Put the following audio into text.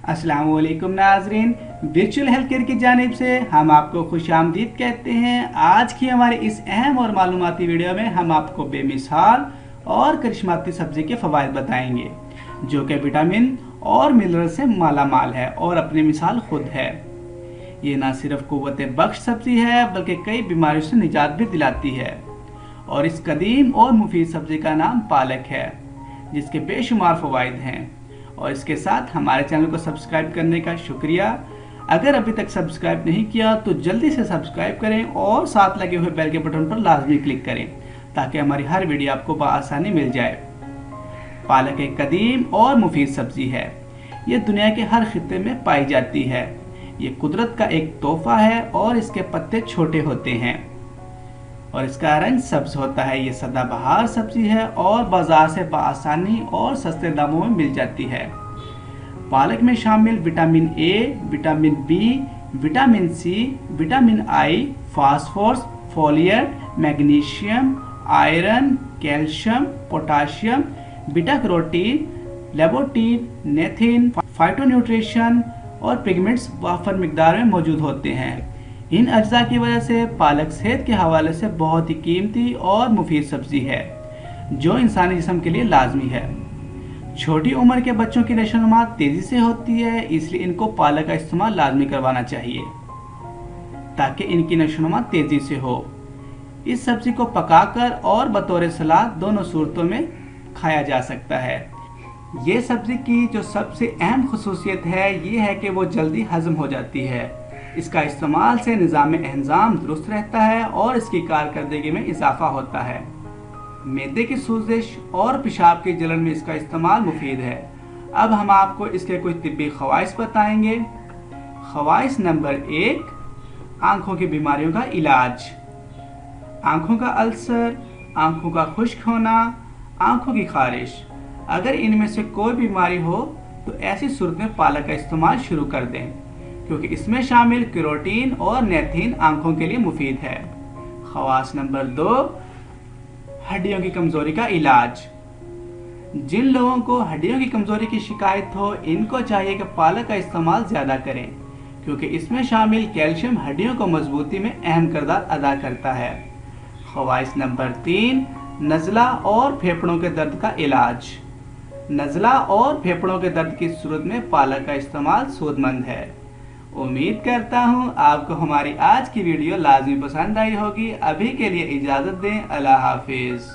अस्सलाम वालेकुम नाजरीन, वर्चुअल हेल्थ केयर की जानिब से हम आपको खुशामदीद कहते हैं। आज की हमारी इस अहम और मालूमाती वीडियो में हम आपको बेमिसाल और करिश्माती सब्जी के फ़वाइद बताएंगे जो कि विटामिन और मिनरल से माला माल है और अपनी मिसाल खुद है। ये ना सिर्फ कुव्वत बख्श सब्जी है बल्कि कई बीमारियों से निजात भी दिलाती है। और इस कदीम और मुफीद सब्जी का नाम पालक है जिसके बेशुमार फ़वाइद हैं। और इसके साथ हमारे चैनल को सब्सक्राइब करने का शुक्रिया। अगर अभी तक सब्सक्राइब नहीं किया तो जल्दी से सब्सक्राइब करें और साथ लगे हुए बेल के बटन पर लाजमी क्लिक करें ताकि हमारी हर वीडियो आपको बआसानी मिल जाए। पालक एक कदीम और मुफीद सब्जी है। ये दुनिया के हर खित्ते में पाई जाती है। ये कुदरत का एक तोहफा है और इसके पत्ते छोटे होते हैं और इसका रंग सब्ज होता है। ये सदाबहार सब्जी है और बाजार से बआसानी और सस्ते दामों में मिल जाती है। पालक में शामिल vitamin A, vitamin B, vitamin C, vitamin I, phosphorus, folate, magnesium, iron, calcium, potassium, beta carotene, लेबोटीन, नेथिन, फाइटोन्यूट्रिशन और पिगमेंट्स वाफर मिकदार में मौजूद होते हैं। इन अज्जा की वजह से पालक सेहत के हवाले से बहुत ही कीमती और मुफीद सब्जी है जो इंसानी जिस्म के लिए लाजमी है। छोटी उम्र के बच्चों की नशोनुमा तेज़ी से होती है, इसलिए इनको पालक का इस्तेमाल लाजमी करवाना चाहिए ताकि इनकी नशोनुमा तेज़ी से हो। इस सब्जी को पकाकर और बतौर सलाद दोनों सूरतों में खाया जा सकता है। ये सब्जी की जो सबसे अहम खसूसियत है ये है कि वो जल्दी हजम हो जाती है। इसका इस्तेमाल से निज़ाम एहजाम दुरुस्त रहता है और इसकी कारकर्दगी में इजाफा होता है। मैदे की सूजिश और पेशाब की जलन में इसका इस्तेमाल मुफीद है। अब हम आपको इसके कुछ तिब्बी ख़वाइस बताएंगे। ख़वाइस नंबर 1, आँखों की बीमारियों का इलाज। आँखों का अल्सर, आँखों का खुश्क होना, आँखों की खारिश, अगर इनमें से कोई बीमारी हो तो ऐसी सूरत में पालक का इस्तेमाल शुरू कर दें क्योंकि इसमें शामिल कैरोटीन और नेथिन आंखों के लिए मुफीद है। ख़वास नंबर 2, हड्डियों की कमज़ोरी का इलाज। जिन लोगों को हड्डियों की कमज़ोरी की शिकायत हो इनको चाहिए कि पालक का इस्तेमाल ज़्यादा करें क्योंकि इसमें शामिल कैल्शियम हड्डियों को मजबूती में अहम किरदार अदा करता है। ख़वाइस नंबर 3, नज़ला और फेफड़ों के दर्द का इलाज। नज़ला और फेफड़ों के दर्द की सूरत में पालक का इस्तेमाल सूदमंद है। उम्मीद करता हूँ आपको हमारी आज की वीडियो लाजमी पसंद आई होगी। अभी के लिए इजाज़त दें। अल्लाह हाफिज़।